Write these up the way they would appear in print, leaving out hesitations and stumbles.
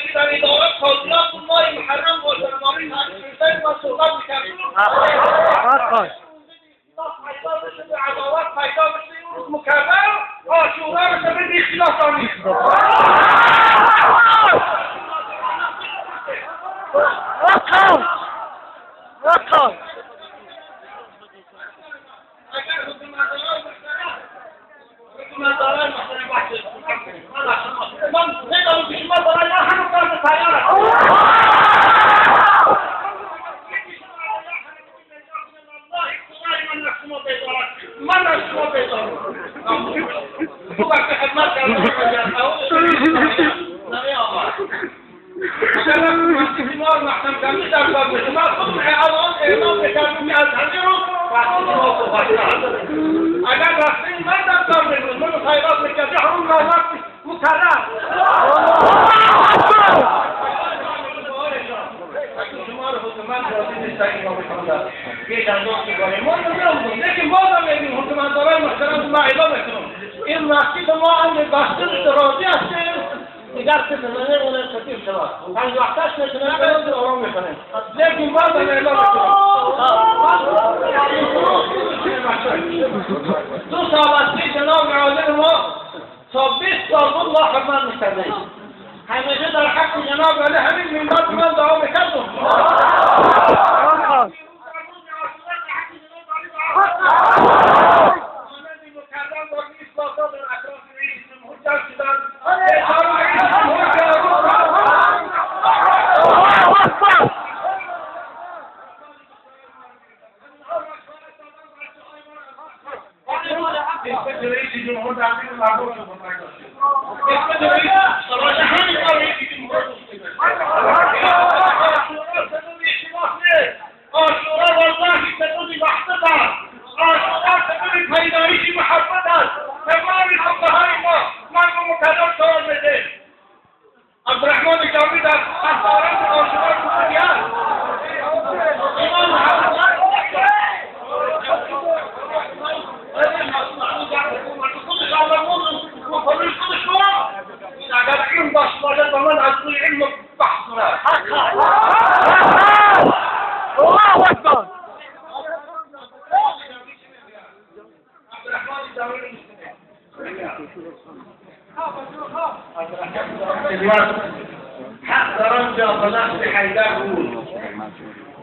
که در اداره تازیات ماه محرم با جنابی تشکیل و صحبت میکردیم عداوت پیدا بشه این روز مکرر عاشورا رو شده بی خلاف آمیز مدارای مثلا بحث من نمیدونم که شما برای من همون کار تیار من از شما بیزارم تو وقت خدمت کردم نمی آمد اگر من محکم کمی در کار بشه من خود الان اعلام بکردم که از همه رو وقتی شما صحبت کردم اگر وقتی من در کار بشه من خیرات میکرده همون نامت مکرر شما رو حکومت راضی نیست که ما بکنم یک انداز میکنیم ما نمیدونم لیکن ما نمیدونیم حکومتدارای محترم ما اعلام میکنم این مسجد ما هم بسته راضی هستیم دیگر که زمانه اون خطیب شود پنج وقتش میتونه برد آرام میکنه لیکن باز هم اعلام میکنم دو سابستی جناب معاذر ما تا 20 سال بود ما خدمت میکردیم همیشه در حق جناب علی همین منبر من دعا میکردم حق در آنجا به نفس حیدر بود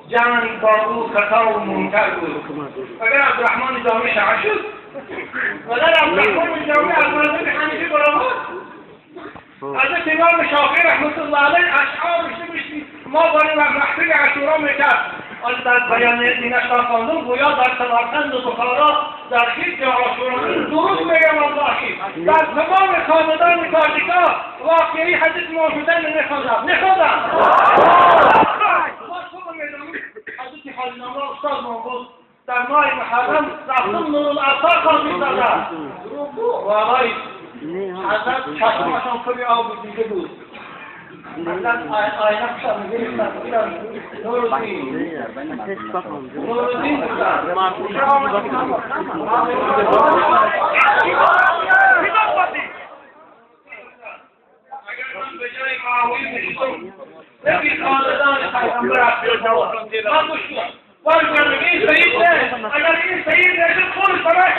جنگ با او خطا و منکر بود اگر عبدالرحمن جامی شعر شد وگر عبدالرحمن جامی از منزل حنیفی برآمد حضرت امام شافعی رحمت الله علیه اشعار میشتی ما برای محفل عاشورا میکرد آن در بیان دینش را خواندم گویا در سمرقند و بخارا در خیلی عاشورا درست میگم والله در تمام خاندان کاردیکا واقعی حدیث موجوده نمیخوندم حضرت خالدنامه استاد ما بود در ماه محرم رفتم نورالابصار خواندیم دادم و آقای حضرت چشمشان کلی آب دیگه بود آینه کشم میگیرم نورالدین به جای معاویه میشتم لیکن خاندان پیغمبر من مشکل وارد این سعید نه اگر این سعید نشد خود برای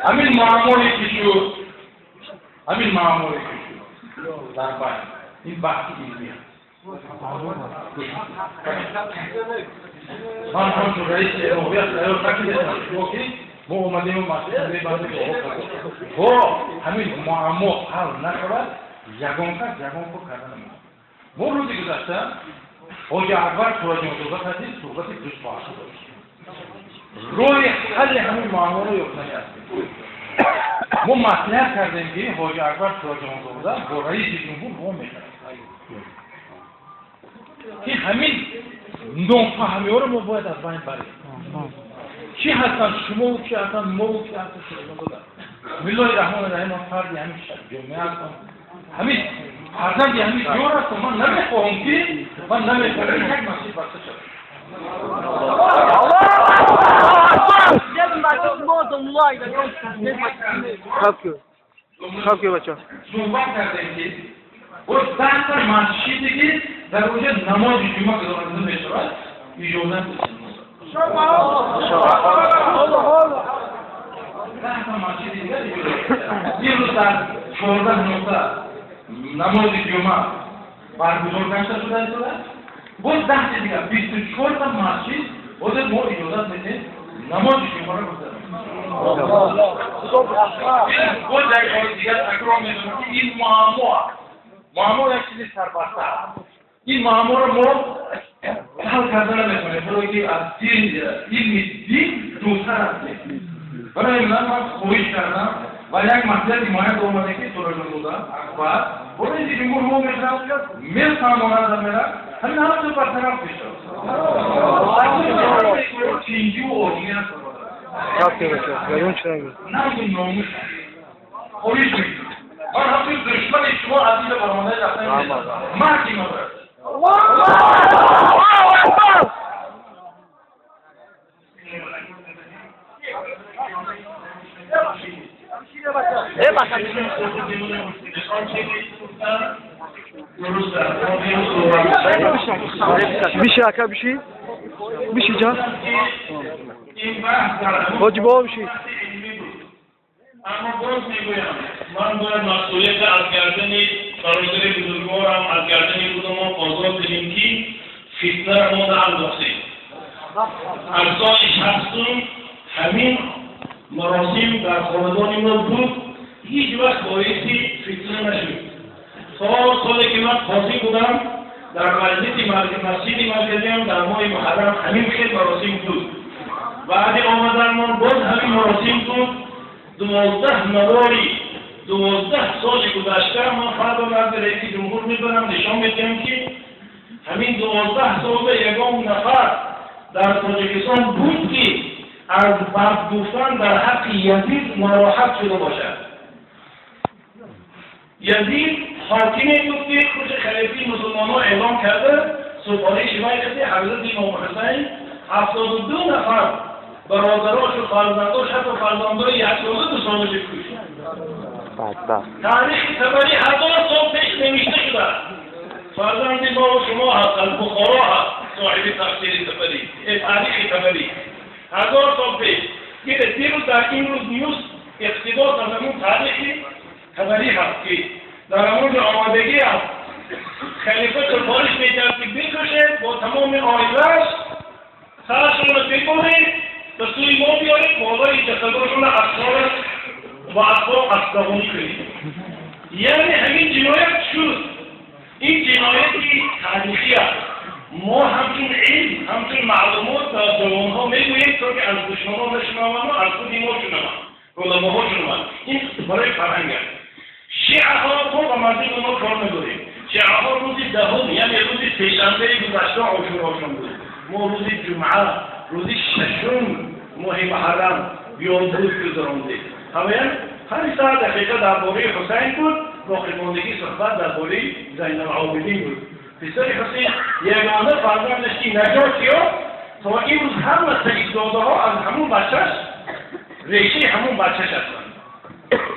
همین معمولی که شد همین معمولی که شد در باید این بحثی ایزیه من هم رئیس جمهوریت ایران تاکید کردم ما اومدیم مسئله بعد همین معما حل نشود یگان کردن ما روزی گذشته حاج اکبر سراج صحبت هستیم صحبت دوست باشه روی حل همین معما رو یافتنی هستیم ما مطلب کردیم که حاج اکبر سراج صحبت با رئیس جمهور با میکنه که همین نافهمی ها رو ما باید از بین بریم چی هستن شما و چی هستن ما و چی هستن شما دادن بالله رحمان الرحیم من فردی همین جمعه هستم همین فرزندی همین جور هستم من نمیخواهم که من نمیخواهم یک مسیح بسته شد خب که بچه صحبت کردیم که و 10 تا مسجدی که در اونجا نماز جمعه که دارنده میشود اجازه یه روز در 14 نماز جمعه برگزار نشده شده باز 10 دیگه 24 تا مسجد باز ما اجازه میدیم نماز جمعه رو بزنیم باز در دیگه تکرار میدونم که این معما یک چیزی سربسته این معما رو ما حل کردن نمیتونه برای که از علم دین دوستر هستیم برای من خواهش کردم و یک مطلب حمایت اومده که سراج الهدی اکبر برای اینکه جمهور ما میل سامانه میره همین هم تو برطرف بشه چینجی و آرمی هست نه این ناموش خواهش میکنم من همین دشمن شما عزیز برمانه رفتن مرکی مبرد بیشی اکا بیشی جان باجی با بیشی اما باز میگویم من باید مسئولیت از گردن برادر بزرگوارم از گردن خودم آزاد بدیم که فتنه را ما نانداختیم از سال 60 همین مراسم در خاندان ما بود هیچ وقت باعثی فتنه نشد تا سالی که من قاضی بودم در مسجد مرکزی هم در ماه محرم همین خیلی مراسم بود بعد آمدن من باز همین مراسم بود 12 سال گذشته ما فردا نزد رئیس جمهور میبرم نشان میدم که همین 12 سال یگان نفر در تاجیکستان بود که از بد گفتن در حق یزید ناراحت شده باشد. یزید حاکمی بود که خود خلیفه مسلمانان اعلام کرده سپاره شمایختی حضرت امام حسین 72 نفر برادراش و فرزنداش حتی فرزندای 1 ساله 2 سالش کشید. تاریخ طبری 1000 سال پیش نوشته شده. فرزند ما و شما هست البخارا هست صاحب تفسیر طبری تاریخ طبری 1000 سال پیش که دیروز در این روز نیوز اقتباس از همون تاریخ طبری هست که در همون آمادگی هست خلیفه سفارش میکرد که بکشه با تمام آیلش سرشون رو بکنید به سوی ما بیارید بالای جسداشون اسرار و اسباب اسبابونی کنید. یعنی همین جنایت شد. این جنایتی تاریخی است. ما همچون علم همچون معلومات در جوانها میگوییم تا که از دشمنان نشنوند و از خود ما شنوند علماها شنوند. این برای فرهنگ است. شیعه ها ما و مردم ما کار نداریم. شیعه ها روزی دهم یعنی روزی سه‌شنبه گذشته عاشوراشون بود. ما روزی جمعه روزی ششم ماه محرم بیامروز گذراندیم. همین 3 دقیقه درباره حسین بود، باقی ماندگی صحبت درباره زین العابدین بود. پسر حسین یگانه فرزندش که نجاشی ها تا امروز همه سیدزاده ها از همون بچهش ریشه همون بچهش هستند.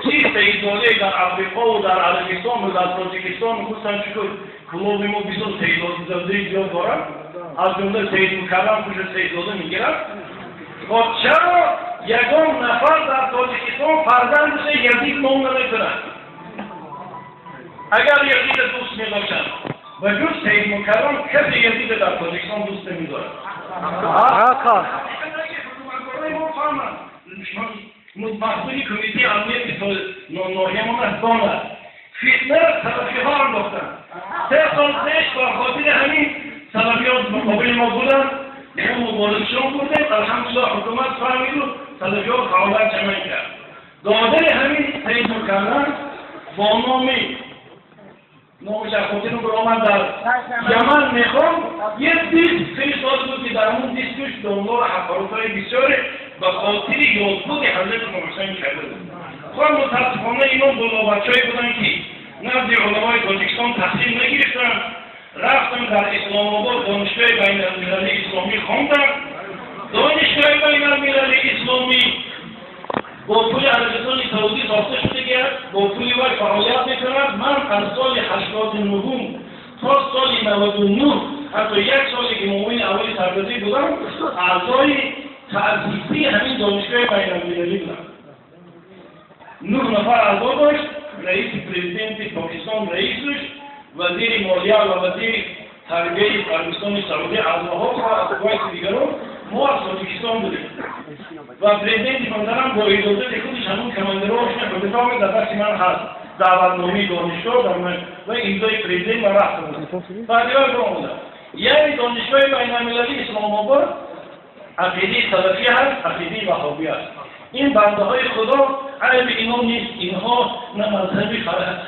چی سیدزاده در افریقا و در عربستان و در تاجیکستان گفتن چطور کلوب ما بیزون سیدزاده زیاد دارن از جمله سید مکرم خوش سیدزاده میگیرن. خب چرا یگان نفر در تاجیکستان فرزندش یزید نام نمیکنن؟ اگر یزید دوست میداشتن و جز سید مکرم کسی یزید در تاجیکستان دوست نمیدارد. آقا مسئولی کمیته امنیتی ناحیه ما داند فتنه را سلفی ها انداختن. 3 سال پیش با خاطر همین سلفیات مقابل ما بودن ما مبارزشون بودیم. الحمدلله حکومت فهمید و سلفیات فعالیت جمع کرد. داده همین سید مکرم با نامش از خاطر برآمد در یمن میخوام یه دیست 3 سال بود که در اون دیست توش دنبال حفارت‌های بسیاری به خاطر یادبود حضرت محسن کرده بود. خب متاسفانه اینا دو بچه‌ای بودن که نزد علمای تاجیکستان تحصیل نگرفتن، رفتن در اسلام آباد دانشگاه بین‌المللی اسلامی خواندن. دانشگاه بین‌المللی اسلامی با پول عربستان سعودی ساخته شده که با پولی وقت فعالیت میکند. من از سال 89 تا سال 99 حتی 1 سالی که معاون اول سربازی بودم اعضای تأسیسی همین دانشگاه بین‌المللی بودم. 9 نفر اعضا داشت، رئیس پرزیدنت پاکستان رئیسش، وزیر مالیه و وزیر تربیه عربستان سعودی اعضاها و باعث دیگران ما از تاجیکستان بودیم و پرزیدنت محترم با اجازه خودش همون کماندراش به کتاب در دست من هست دعوتنامه دانشگاه در من و امضای پرزیدنت و رفتم بعدی‌ها برآمدم. یعنی دانشگاه بین‌المللی اسلام آباد عقیده سلفی هست، عقیده وهابی هست. این بنده های خدا عیب اینا نیست. اینها نه مذهبی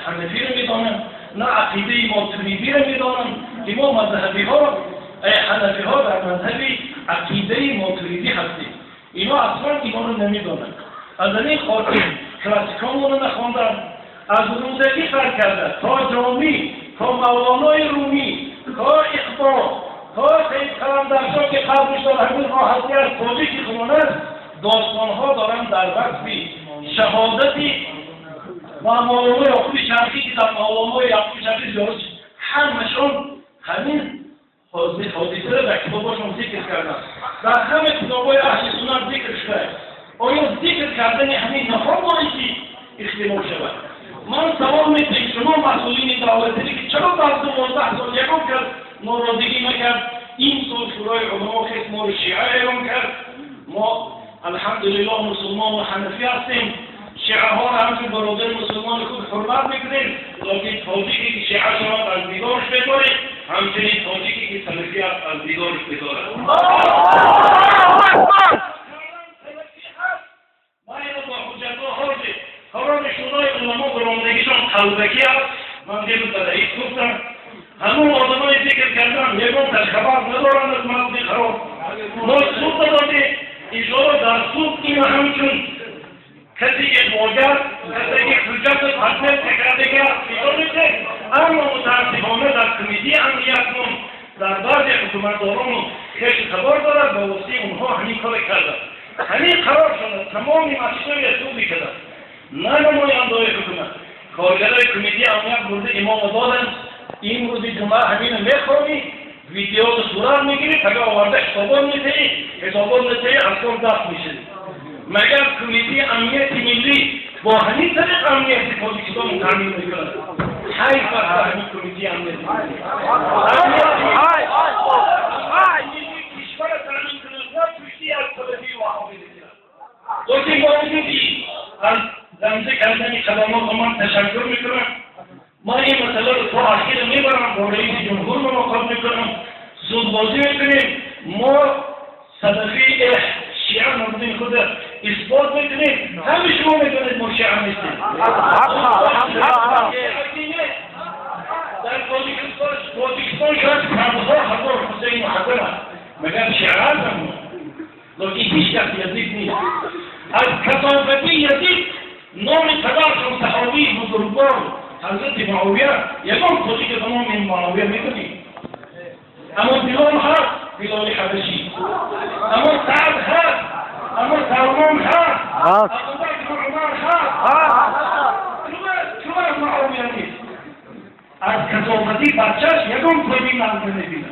حنفی رو میدانند نه عقیده ماتریدی رو میدانند. ما مذهبی ها حنفی ها در مذهبی عقیده ماتریدی هستیم. اینا اصلا ایمان رو نمیدانند. از این خاطر کلاسیکان رو نخواندن، از روزگی فرق کردن تا جامی تا مولانای رومی تا اقبال تا سید قلندرشاه که قبلش در همین راحتی از تاجیکی خونست داستانها دارن در وقت شهادتی و مولانای یعقوب شرقی که در مولانای یعقوب شرقی جارش همشون همین حادثه را در کتاباشون ذکر کردن. در همه کتابای اهل سنت ذکر شده. آیا ذکر کردن همین نفر بایستی اختلاف شود؟ من سوال میکنم شما مسئولین دولتی که چرا بعد 12 سال یکم کرد ناراضگی نکرد؟ این سال شورای علما خیلی ما رو شیعه اعلام کرد. ما الحمدلله مسلمان و حنفی هستیم. شیعه ها را همچون برادر مسلمان خود حرمت میکنیم، لیکن تاجیکی که شیعه شما از دیدارش بدارید همچنین تاجیکی که سلفی از دیدارش بدارد. ما اینو با حجتها حاجه حرام شورای علما برامدگیشان قلبکی هست. من دیروز در رئیس گفتم همون آدمای ذکر کردم یکم در خبر ندارن از مغزی خراب. ما سود داده ایشالا در سود این همچون کسی که باید کسی که حجت حتمت تکردگی است اما متاسفانه در کمیته امنیتمون در بعضی حکومتداران خیلی خبر دارد با وسیع اونها همین کار کردن. همین قرار شده تمامی مسئولای اصولی کردن نه نماینده‌های حکومت کارگرای کمیته امنیت برده امام دادن. این روزی جمعه همین میخوانی ویدیو رو صورت میگیری اگر آورده حسابان میتهی حسابان میتهی اصلا دست میشه. مگر کمیته امنیت ملی با همین طریق امنیت تاجیکستان تامین میکنه؟ حیف است همین کمیته امنیت ملی کشور تامین کنه و پشتی از سلفی و وهابی دیگر. لیکن با وجودی از رمزه کردن خدمات من تشکر میکنم. ما این مسئله رو تا اخیر میبرم با رئیس جمهور ملاقات میکنم، زودبازی میکنیم. ما سلفی شیعه نبودین خود اثبات میکنیم. همه شما میدونید ما شیعه نیستیم. در تاجیکستان شاید 50,000 حسین محضر هست مگر شیعه هستم لیکن هیچ کس یزید نیست. از کثافتی یزید نام پدرشون صحابی بزرگوار حضرت معاویه یکم تاجیک تمام این معاویه میکنیم. اما دیوان هست بلال حبشی اما سعد هست اما سلمان هست ابوبکر عمر هست چرا معاویه نیست از کثافتی بچهش یکم توی منطقه نبینن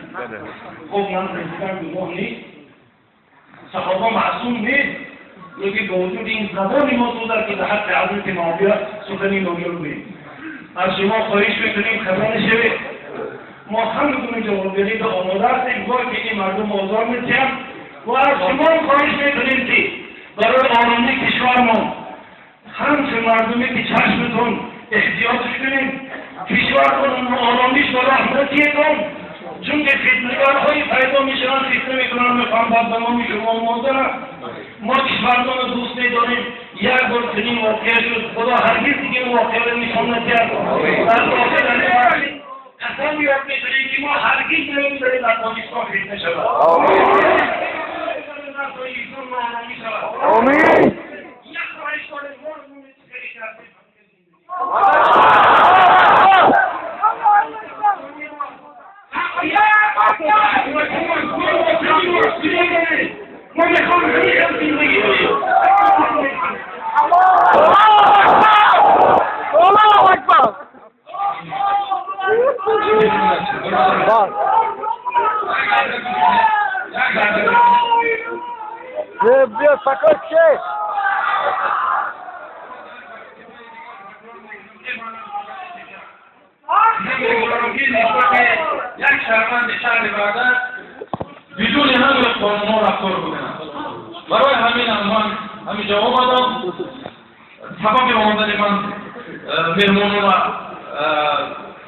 خب من رسیدن گناه نیست صحابه معصوم نیست یکی با وجود این زبانی موجود که در حق حضرت معاویه سخنی ناگل بگیم از شما خواهش میکنیم خبر نشوید ما همگونه جوابداری به آماده هستیم که این مردم آزار میتیم و از شما خواهش میکنیم که برای آرامی کشورمان همچه مردمی که چشمتون احتیاطش کنیم کشور کنم و آرامیش و رحمتیتون چون که فتنگرهای پیدا میشن فتنه میکنن میخوام بعد به ما شما مادر ما کشورمان رو دوست میداریم یک بار کنیم واقعه شد خدا هرگز دیگه واقعه رو نشان نکرد در واقع قسم یاد میکنیم که ما هرگز نمیذاریم در پاکستان فتنه شود آمین یک خواهش کنیم ما الله اکبر بیا سکت شه یک شهروند شهر بغداد بدون همین قانون رفتار بکنند برای همین من همین جواب دادم سبب آمدن من مهمون را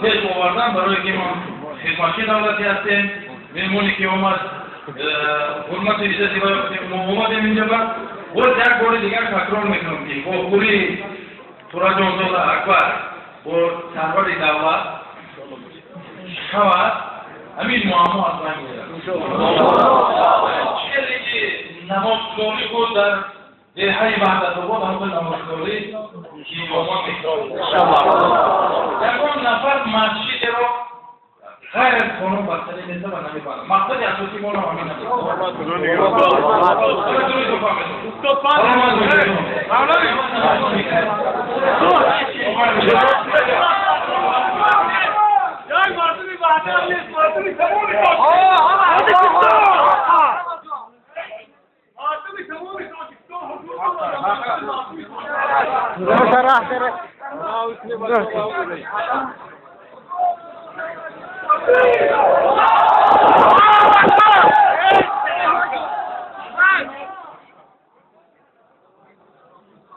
پیش آوردم برای که ما خدمتچی دولتی هستیم مهمونی که اومد حرمت ریزتی برای ما اومدیم اینجا و یک بار دیگر تکرار میکنم که با پوری تورا جانزاده اکبر و سرور دولت شود همین معما از من میگیرد چیزی که نمازگاری بود در دهه وحدت آباد همون نمازگاری که با ما میکنم یکان نفر مسجد را غیر از قانون بستنی نیسته و نمیبرد مقصد اساسی ما را همین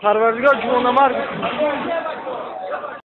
پروردگار جون مرگ